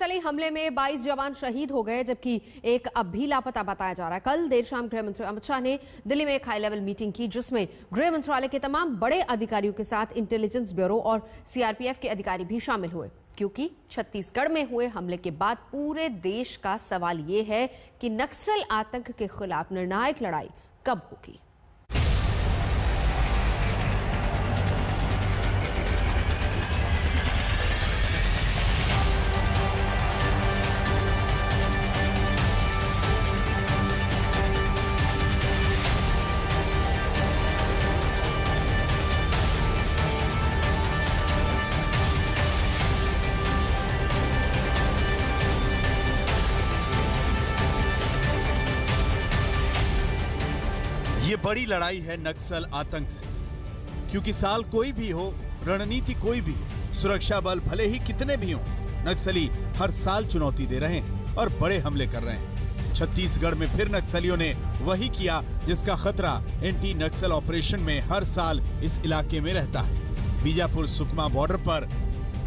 नक्सली हमले में 22 जवान शहीद हो गए, जबकि एक अब भी लापता बताया जा रहा है। कल देर शाम गृह मंत्री अमित शाह ने दिल्ली में एक हाई लेवल मीटिंग की, जिसमें गृह मंत्रालय के तमाम बड़े अधिकारियों के साथ इंटेलिजेंस ब्यूरो और सीआरपीएफ के अधिकारी भी शामिल हुए, क्योंकि छत्तीसगढ़ में हुए हमले के बाद पूरे देश का सवाल ये है कि नक्सल आतंक के खिलाफ निर्णायक लड़ाई कब होगी। ये बड़ी लड़ाई है नक्सल आतंक से, क्योंकि साल कोई भी हो, रणनीति कोई भी हो, सुरक्षा बल भले ही कितने भी हों, नक्सली हर साल चुनौती दे रहे हैं और बड़े हमले कर रहे हैं। छत्तीसगढ़ में फिर नक्सलियों ने वही किया जिसका खतरा एंटी नक्सल ऑपरेशन में हर साल इस इलाके में रहता है। बीजापुर सुकमा बॉर्डर पर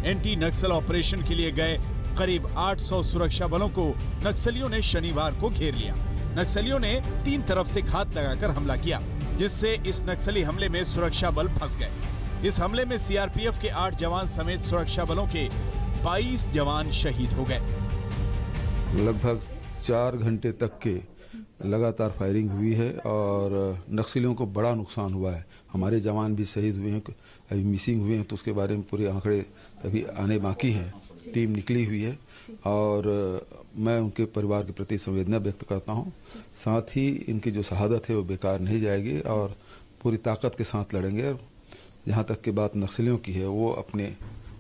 एंटी नक्सल ऑपरेशन के लिए गए करीब 800 सुरक्षा बलों को नक्सलियों ने शनिवार को घेर लिया। नक्सलियों ने 3 तरफ से घात लगाकर हमला किया, जिससे इस नक्सली हमले में सुरक्षा बल फंस गए। इस हमले में सीआरपीएफ के 8 जवान समेत सुरक्षा बलों के 22 जवान शहीद हो गए। लगभग 4 घंटे तक के लगातार फायरिंग हुई है और नक्सलियों को बड़ा नुकसान हुआ है। हमारे जवान भी शहीद हुए हैं, अभी मिसिंग हुए हैं, तो उसके बारे में पूरे आंकड़े अभी आने बाकी हैं। टीम निकली हुई है और मैं उनके परिवार के प्रति संवेदना व्यक्त करता हूं। साथ ही इनकी जो शहादत है वो बेकार नहीं जाएगी और पूरी ताकत के साथ लड़ेंगे। और जहां तक की बात नक्सलियों की है, वो अपने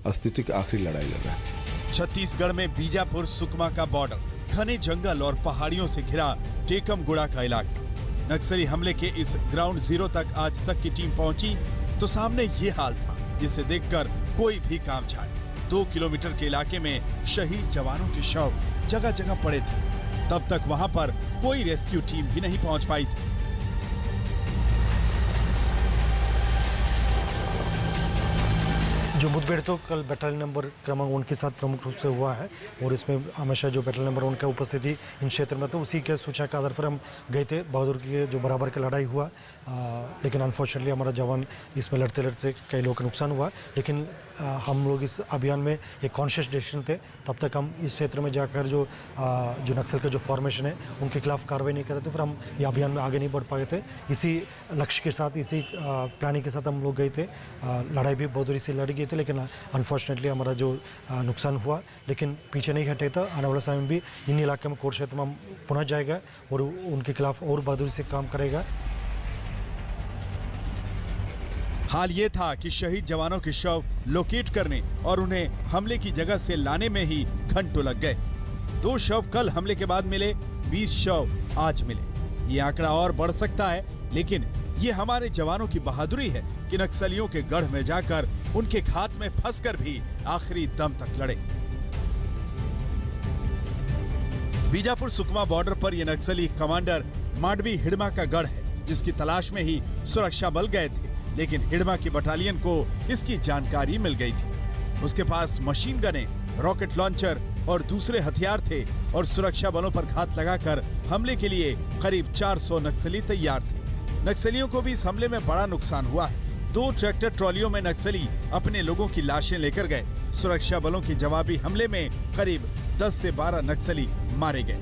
अस्तित्व की आखिरी लड़ाई लड़ रहे हैं। छत्तीसगढ़ में बीजापुर सुकमा का बॉर्डर घने जंगल और पहाड़ियों से घिरा टेकमगुड़ा का इलाका। नक्सली हमले के इस ग्राउंड जीरो तक आज तक की टीम पहुंची तो सामने ये हाल था, जिसे देखकर कोई भी काम छाए। 2 किलोमीटर के इलाके में शहीद जवानों के शव जगह जगह पड़े थे। तब तक वहां पर कोई रेस्क्यू टीम भी नहीं पहुंच पाई थी। जो मुठभेड़ तो कल बटालियन नंबर क्रमांक 1 के साथ प्रमुख रूप से हुआ है और इसमें हमेशा जो बटालियन नंबर 1 का उपस्थिति इन क्षेत्र में, तो उसी के सूचना के आधार पर हम गए थे। बहादुर की जो बराबर की लड़ाई हुआ, लेकिन अनफॉर्चुनेटली हमारा जवान इसमें लड़ते लड़ते कई लोगों का नुकसान हुआ। लेकिन हम लोग इस अभियान में एक कॉन्शियस डिसीजन थे। तब तक हम इस क्षेत्र में जाकर जो नक्सल का जो फॉर्मेशन है उनके खिलाफ कार्रवाई नहीं कर रहे थे, फिर हम ये अभियान में आगे नहीं बढ़ पाए थे। इसी लक्ष्य के साथ, इसी प्लानिंग के साथ हम लोग गए थे। लड़ाई भी बहादुरी से लड़ी गई थी, लेकिन अनफॉर्चुनेटली हमारा जो नुकसान हुआ, लेकिन पीछे नहीं हटे था। आने वाले समय में भी इन इलाके में कोर क्षेत्र में हम पुनः जाएगा और उनके खिलाफ और बहादुरी से काम करेगा। हाल ये था कि शहीद जवानों के शव लोकेट करने और उन्हें हमले की जगह से लाने में ही घंटों लग गए। 2 शव कल हमले के बाद मिले, 20 शव आज मिले। ये आंकड़ा और बढ़ सकता है, लेकिन ये हमारे जवानों की बहादुरी है कि नक्सलियों के गढ़ में जाकर उनके घात में फंसकर भी आखिरी दम तक लड़े। बीजापुर सुकमा बॉर्डर पर यह नक्सली कमांडर माडवी हिडमा का गढ़ है, जिसकी तलाश में ही सुरक्षा बल गए थे। लेकिन हिडमा की बटालियन को इसकी जानकारी मिल गई थी। उसके पास मशीन गने, रॉकेट लॉन्चर और दूसरे हथियार थे और सुरक्षा बलों पर घात लगाकर हमले के लिए करीब 400 नक्सली तैयार थे। नक्सलियों को भी इस हमले में बड़ा नुकसान हुआ है। 2 ट्रैक्टर ट्रॉलियों में नक्सली अपने लोगों की लाशें लेकर गए। सुरक्षा बलों के जवाबी हमले में करीब 10 से 12 नक्सली मारे गए।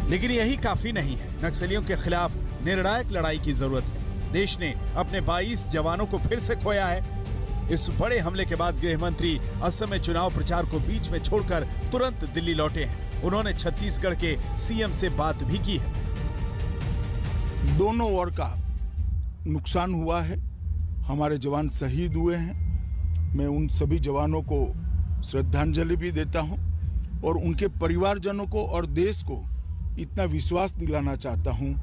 लेकिन यही काफी नहीं है। नक्सलियों के खिलाफ निर्णायक लड़ाई की जरूरत है। देश ने अपने 22 जवानों को फिर से खोया है। इस बड़े हमले के बाद गृह मंत्री असम में चुनाव प्रचार को बीच में छोड़कर तुरंत दिल्ली लौटे हैं। उन्होंने छत्तीसगढ़ के सीएम से बात भी की है। दोनों ओर का नुकसान हुआ है, हमारे जवान शहीद हुए हैं। मैं उन सभी जवानों को श्रद्धांजलि भी देता हूं और उनके परिवारजनों को और देश को इतना विश्वास दिलाना चाहता हूं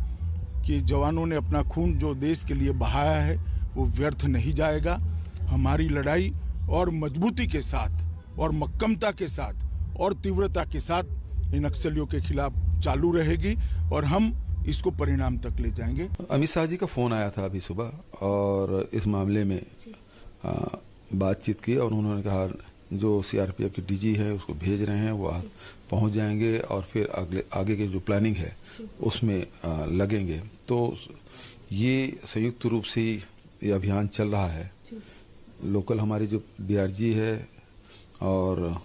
कि जवानों ने अपना खून जो देश के लिए बहाया है वो व्यर्थ नहीं जाएगा। हमारी लड़ाई और मजबूती के साथ और मक्कमता के साथ और तीव्रता के साथ इन नक्सलियों के खिलाफ चालू रहेगी और हम इसको परिणाम तक ले जाएंगे। अमित शाह जी का फोन आया था अभी सुबह और इस मामले में बातचीत की और उन्होंने कहा जो सीआरपीएफ के डीजी है उसको भेज रहे हैं, वो पहुंच जाएंगे और फिर आगे की जो प्लानिंग है उसमें लगेंगे। तो ये संयुक्त रूप से ये अभियान चल रहा है। लोकल हमारी जो डीआरजी है और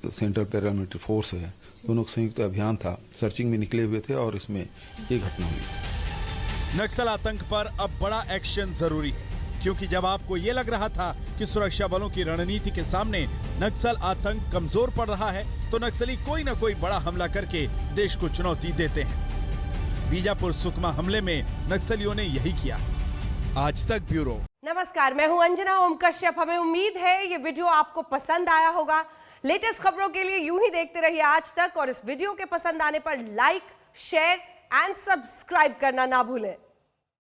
सेंट्रल पैरामिलिट्री फोर्स है, दोनों का संयुक्त अभियान था। सर्चिंग में निकले हुए थे और इसमें ये घटना हुई। नक्सल आतंक पर अब बड़ा एक्शन जरूरी है, क्योंकि जब आपको ये लग रहा था कि सुरक्षा बलों की रणनीति के सामने नक्सल आतंक कमजोर पड़ रहा है, तो नक्सली कोई न कोई बड़ा हमला करके देश को चुनौती देते हैं। बीजापुर सुकमा हमले में नक्सलियों ने यही किया। आज तक ब्यूरो। नमस्कार, मैं हूं अंजना ओम कश्यप। हमें उम्मीद है ये वीडियो आपको पसंद आया होगा। लेटेस्ट खबरों के लिए यूं ही देखते रहिए आज तक, और इस वीडियो के पसंद आने पर लाइक, शेयर एंड सब्सक्राइब करना ना भूलें।